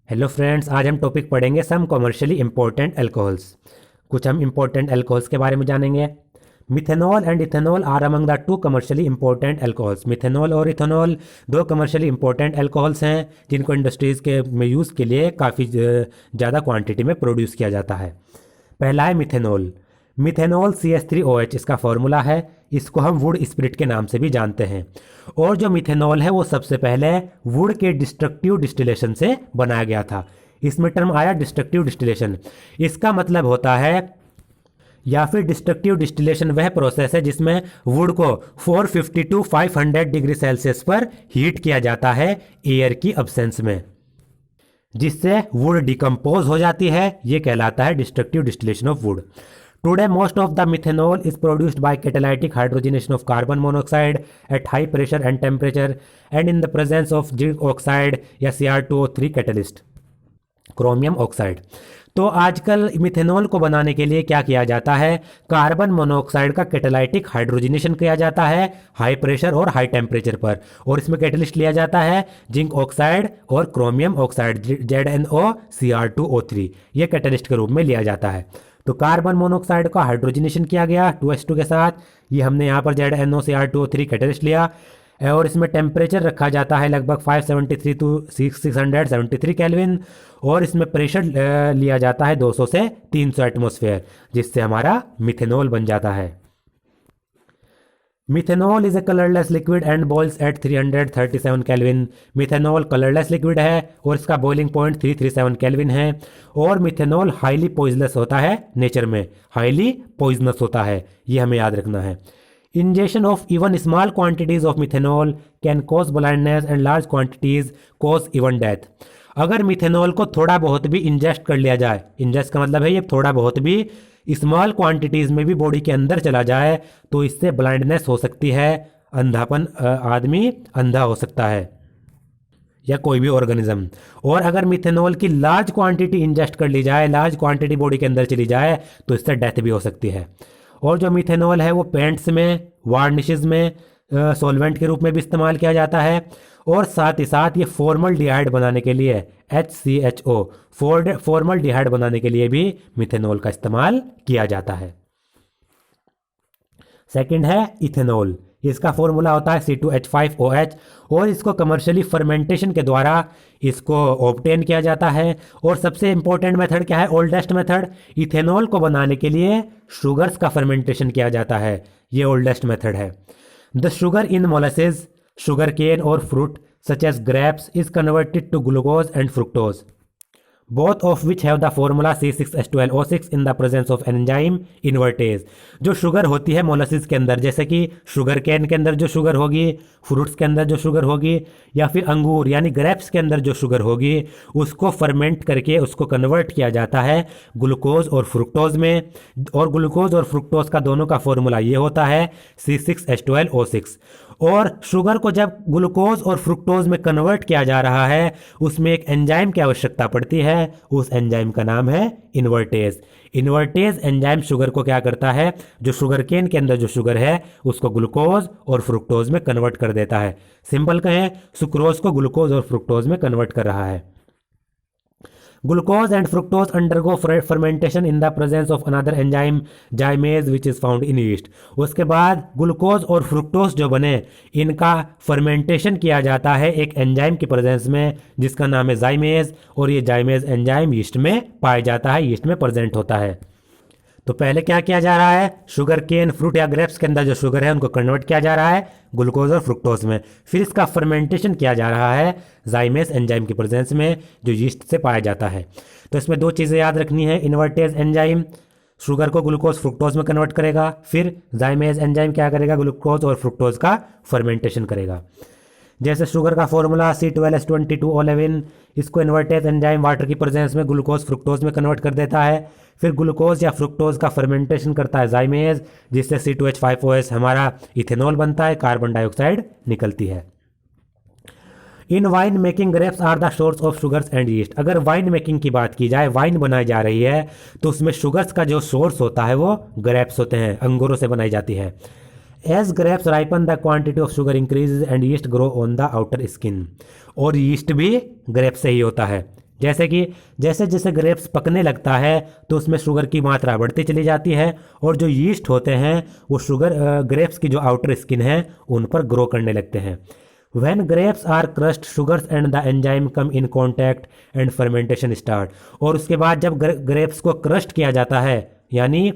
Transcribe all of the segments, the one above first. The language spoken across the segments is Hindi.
हेलो फ्रेंड्स, आज हम टॉपिक पढ़ेंगे सम कमर्शियली इंपॉर्टेंट अल्कोहल्स। कुछ हम इंपॉर्टेंट अल्कोहल्स के बारे में जानेंगे। Methanol and ethanol are among the two commercially important alcohols. Methanol और इथेनॉल दो कमर्शियली इंपॉर्टेंट अल्कोहल्स हैं जिनको इंडस्ट्रीज़ के में यूज़ के लिए काफ़ी ज़्यादा क्वांटिटी में प्रोड्यूस किया जाता है। पहला है मिथेनॉल। मिथेनॉल CH3OH इसका फॉर्मूला है। इसको हम वुड स्पिरिट के नाम से भी जानते हैं। और जो मिथेनॉल है वो सबसे पहले वुड के डिस्ट्रक्टिव डिस्टिलेशन से बनाया गया था। इसमें टर्म आया डिस्ट्रक्टिव डिस्टिलेशन। इसका मतलब होता है या फिर डिस्ट्रक्टिव डिस्टिलेशन वह प्रोसेस है जिसमें वुड को 450 टू 500 डिग्री सेल्सियस पर हीट किया जाता है एयर की अब्सेंस में, जिससे वुड डिकम्पोज हो जाती है। ये कहलाता है destructive distillation of would. Today, most of the methanol is produced by catalytic hydrogenation of carbon monoxide at high pressure and temperature and in the presence of zinc oxide या Cr2O3 catalyst, क्रोमियम ऑक्साइड। तो आजकल मिथेनॉल को बनाने के लिए क्या किया जाता है? कार्बन मोनोऑक्साइड का कैटालाइटिक हाइड्रोजनेशन किया जाता है हाई प्रेशर और हाई टेम्परेचर पर, और इसमें कैटलिस्ट लिया जाता है जिंक ऑक्साइड और क्रोमियम ऑक्साइड ZnOCr2O3। ये कैटलिस्ट के रूप में लिया जाता है। तो कार्बन मोनोऑक्साइड का हाइड्रोजनेशन किया गया 2H2 के साथ। ये हमने यहाँ पर ZnOCr2O3 कैटलिस्ट लिया, और इसमें टेम्परेचर रखा जाता है लगभग 573 टू 673 केल्विन, और इसमें प्रेशर लिया जाता है 200 से 300 एटमॉस्फेयर, जिससे हमारा मिथेनॉल बन जाता है। Methanol is a colourless liquid and boils at 337 kelvin. Methanol colourless liquid है और इसका बॉइलिंग पॉइंट 337 केल्विन है। और मिथेनॉल हाईली पॉइजनस होता है, नेचर में हाईली पॉइजनस होता है, ये हमें याद रखना है। Ingestion of even small quantities of methanol can cause blindness and large quantities cause even death। अगर मिथेनॉल को थोड़ा बहुत भी इंजेस्ट कर लिया जाए, इंजेस्ट का मतलब है ये थोड़ा बहुत भी स्मॉल क्वांटिटीज़ में भी बॉडी के अंदर चला जाए, तो इससे ब्लाइंडनेस हो सकती है, अंधापन, आदमी अंधा हो सकता है या कोई भी ऑर्गेनिज्म। और अगर मिथेनॉल की लार्ज क्वांटिटी इंजेस्ट कर ली जाए, लार्ज क्वांटिटी बॉडी के अंदर चली जाए, तो इससे डेथ भी हो सकती है। और जो मिथेनॉल है वो पेंट्स में, वार्निशेस में सॉल्वेंट के रूप में भी इस्तेमाल किया जाता है। और साथ ही साथ ये फॉर्मल्डिहाइड बनाने के लिए HCHO फॉर्मल्डिहाइड बनाने के लिए भी मिथेनॉल का इस्तेमाल किया जाता है। सेकंड है इथेनॉल। इसका फॉर्मूला होता है C2H5OH, और इसको कमर्शियली फर्मेंटेशन के द्वारा इसको ऑब्टेन किया जाता है। और सबसे इंपॉर्टेंट मेथड क्या है? Oldest method. इथेनॉल को बनाने के लिए शुगर्स का फर्मेंटेशन किया जाता है, ये ओल्डेस्ट मेथड है। The sugar in molasses, sugarcane और fruit such as grapes is converted to glucose and fructose, both of which have the formula C6H12O6 in the presence of enzyme invertase. जो शुगर होती है मोलासिस के अंदर, जैसे कि शुगर कैन के अंदर जो शुगर होगी, फ्रूट्स के अंदर जो शुगर होगी, या फिर अंगूर यानी ग्रेप्स के अंदर जो शुगर होगी, उसको फर्मेंट करके उसको कन्वर्ट किया जाता है ग्लूकोज और फ्रुक्टोज में। और ग्लूकोज और फ्रुक्टोज का दोनों का फॉर्मूला ये होता है C6H12O6। और शुगर को जब ग्लूकोज और फ्रुक्टोज में कन्वर्ट किया जा रहा है, उसमें एक एंजाइम की आवश्यकता पड़ती है। उस एंजाइम का नाम है इन्वर्टेज। इन्वर्टेज एंजाइम शुगर को क्या करता है? जो शुगर केन के अंदर जो शुगर है उसको ग्लूकोज और फ्रुक्टोज में कन्वर्ट कर देता है। सिंपल कहें, सुक्रोज को ग्लूकोज और फ्रुक्टोज में कन्वर्ट कर रहा है। Glucose and fructose undergo fermentation in the presence of another enzyme, zymase, which is found in yeast। उसके बाद ग्लूकोज और फ्रुक्टोज जो बने, इनका फर्मेंटेशन किया जाता है एक एंजाइम की प्रेजेंस में जिसका नाम है जाइमेज, और ये जाइमेज एंजाइम यीस्ट में पाया जाता है, यीस्ट में प्रेजेंट होता है। तो पहले क्या किया जा रहा है? शुगर केन, फ्रूट या ग्रेप्स के अंदर जो शुगर है उनको कन्वर्ट किया जा रहा है ग्लूकोज और फ्रुक्टोज में। फिर इसका फर्मेंटेशन किया जा रहा है जाइमेस एंजाइम की प्रेजेंस में, जो यीस्ट से पाया जाता है। तो इसमें दो चीज़ें याद रखनी है। इन्वर्टेज एंजाइम शुगर को ग्लूकोज फ्रुक्टोज में कन्वर्ट करेगा, फिर जाइमेज एंजाइम क्या करेगा? ग्लूकोज और फ्रुक्टोज का फर्मेंटेशन करेगा। जैसे शुगर का फॉर्मूला C12H22O11, इसको इन्वर्टेज एंजाइम वाटर की प्रेजेंस में ग्लूकोज फ्रुक्टोज में कन्वर्ट कर देता है। फिर ग्लूकोज या फ्रुक्टोज का फर्मेंटेशन करता है जाइमेज, जिससे C2H5OH हमारा इथेनॉल बनता है, कार्बन डाइऑक्साइड निकलती है। In wine making grapes are the source of sugars and yeast. अगर वाइन मेकिंग की बात की जाए, वाइन बनाई जा रही है, तो उसमें शुगर्स का जो सोर्स होता है वो ग्रेप्स होते हैं, अंगूरों से बनाई जाती है। As grapes ripen the quantity of sugar increase and yeast grow on the outer skin. और यीस्ट भी ग्रेप से ही होता है, जैसे कि जैसे जैसे ग्रेप्स पकने लगता है तो उसमें शुगर की मात्रा बढ़ती चली जाती है और जो यीस्ट होते हैं वो शुगर ग्रेप्स की जो आउटर स्किन है उन पर ग्रो करने लगते हैं। When grapes are crushed, sugars and the enzyme come in contact and fermentation start। और उसके बाद जब ग्रेप्स को क्रस्ट किया जाता है यानी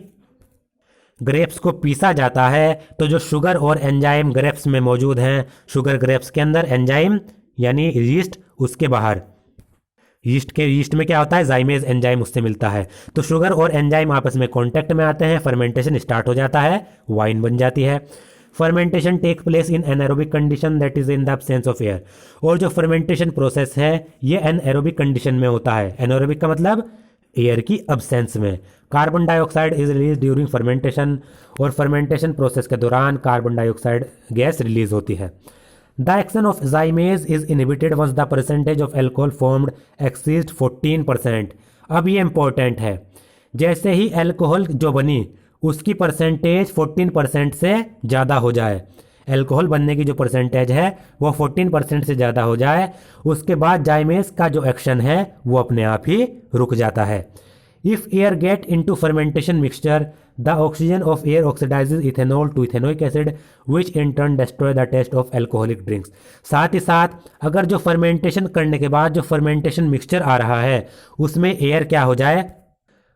ग्रेप्स को पीसा जाता है तो जो शुगर और एंजाइम ग्रेप्स में मौजूद हैं, शुगर ग्रेप्स के अंदर, एंजाइम यानी यीस्ट उसके बाहर। यीस्ट में क्या होता है, जाइमेज एंजाइम उससे मिलता है। तो शुगर और एंजाइम आपस में कांटेक्ट में आते हैं, फर्मेंटेशन स्टार्ट हो जाता है, वाइन बन जाती है। Fermentation take place in anaerobic condition that is in the absence of air. और जो फर्मेंटेशन प्रोसेस है ये एनएरोबिक कंडीशन में होता है। एनारोबिक का मतलब एयर की अब्सेंस में। Carbon dioxide is release during fermentation. और फर्मेंटेशन प्रोसेस के दौरान कार्बन डाइऑक्साइड गैस रिलीज होती है। The action of zymase is inhibited once the percentage of alcohol formed exceed 14%। अब ये इंपॉर्टेंट है, जैसे ही एल्कोहल जो बनी उसकी परसेंटेज 14% से ज़्यादा हो जाए, एल्कोहल बनने की जो परसेंटेज है वो 14% से ज़्यादा हो जाए, उसके बाद जाइमेज का जो एक्शन है वो अपने आप ही रुक जाता है। If air get into fermentation mixture the oxygen of air oxidises ethanol to ethanoic acid which in turn destroy the taste of alcoholic drinks. साथ ही साथ अगर जो फर्मेंटेशन करने के बाद जो फर्मेंटेशन मिक्सचर आ रहा है उसमें एयर क्या हो जाए,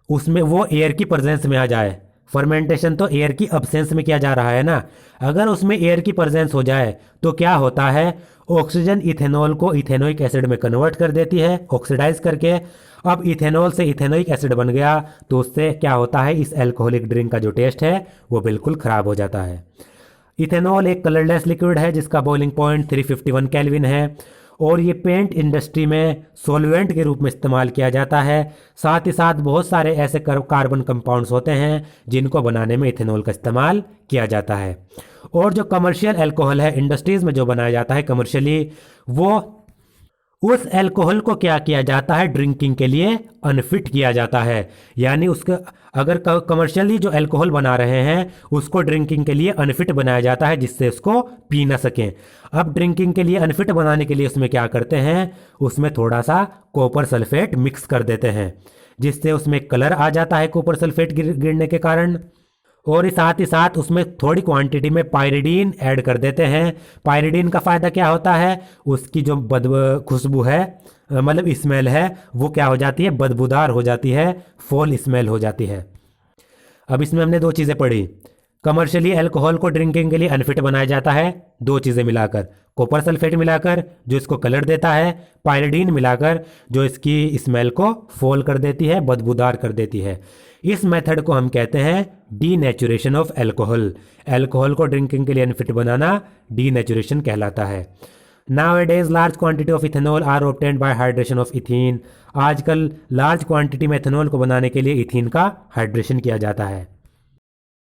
उसमें वो एयर की प्रेजेंस में आ जाए। फर्मेंटेशन तो एयर की अब्सेंस में किया जा रहा है ना, अगर उसमें एयर की प्रेजेंस हो जाए तो क्या होता है, ऑक्सीजन इथेनॉल को इथेनोइक एसिड में कन्वर्ट कर देती है ऑक्सीडाइज करके। अब इथेनॉल से इथेनोइक एसिड बन गया तो उससे क्या होता है, इस एल्कोहलिक ड्रिंक का जो टेस्ट है वो बिल्कुल ख़राब हो जाता है। इथेनॉल एक कलरलेस लिक्विड है जिसका बॉइलिंग पॉइंट 351 केल्विन है और ये पेंट इंडस्ट्री में सॉल्वेंट के रूप में इस्तेमाल किया जाता है। साथ ही साथ बहुत सारे ऐसे कार्बन कंपाउंड्स होते हैं जिनको बनाने में इथेनॉल का इस्तेमाल किया जाता है। और जो कमर्शियल अल्कोहल है इंडस्ट्रीज़ में जो बनाया जाता है कमर्शियली, वो उस अल्कोहल को क्या किया जाता है, ड्रिंकिंग के लिए अनफिट किया जाता है। यानी उसका अगर कमर्शियली जो अल्कोहल बना रहे हैं उसको ड्रिंकिंग के लिए अनफिट बनाया जाता है जिससे उसको पी ना सकें। अब ड्रिंकिंग के लिए अनफिट बनाने के लिए उसमें क्या करते हैं, उसमें थोड़ा सा कॉपर सल्फेट मिक्स कर देते हैं जिससे उसमें कलर आ जाता है कॉपर सल्फेट गिरने के कारण। और साथ ही साथ उसमें थोड़ी क्वांटिटी में पायरिडीन ऐड कर देते हैं। पायरिडीन का फ़ायदा क्या होता है, उसकी जो खुशबू है मतलब स्मेल है वो क्या हो जाती है, बदबूदार हो जाती है, फॉल स्मेल हो जाती है। अब इसमें हमने दो चीज़ें पढ़ी, कमर्शियली अल्कोहल को ड्रिंकिंग के लिए अनफिट बनाया जाता है दो चीज़ें मिलाकर, कॉपर सल्फेट मिलाकर जो इसको कलर देता है, पायरिडीन मिलाकर जो इसकी स्मेल को फॉल कर देती है, बदबूदार कर देती है। इस मेथड को हम कहते हैं डीनेचुरेशन ऑफ अल्कोहल। अल्कोहल को ड्रिंकिंग के लिए अनफिट बनाना डीनेचुरेशन कहलाता है। Nowadays large quantity of ethanol are obtained by hydration of ethene. आजकल लार्ज क्वांटिटी में इथेनॉल को बनाने के लिए इथीन का हाइड्रेशन किया जाता है।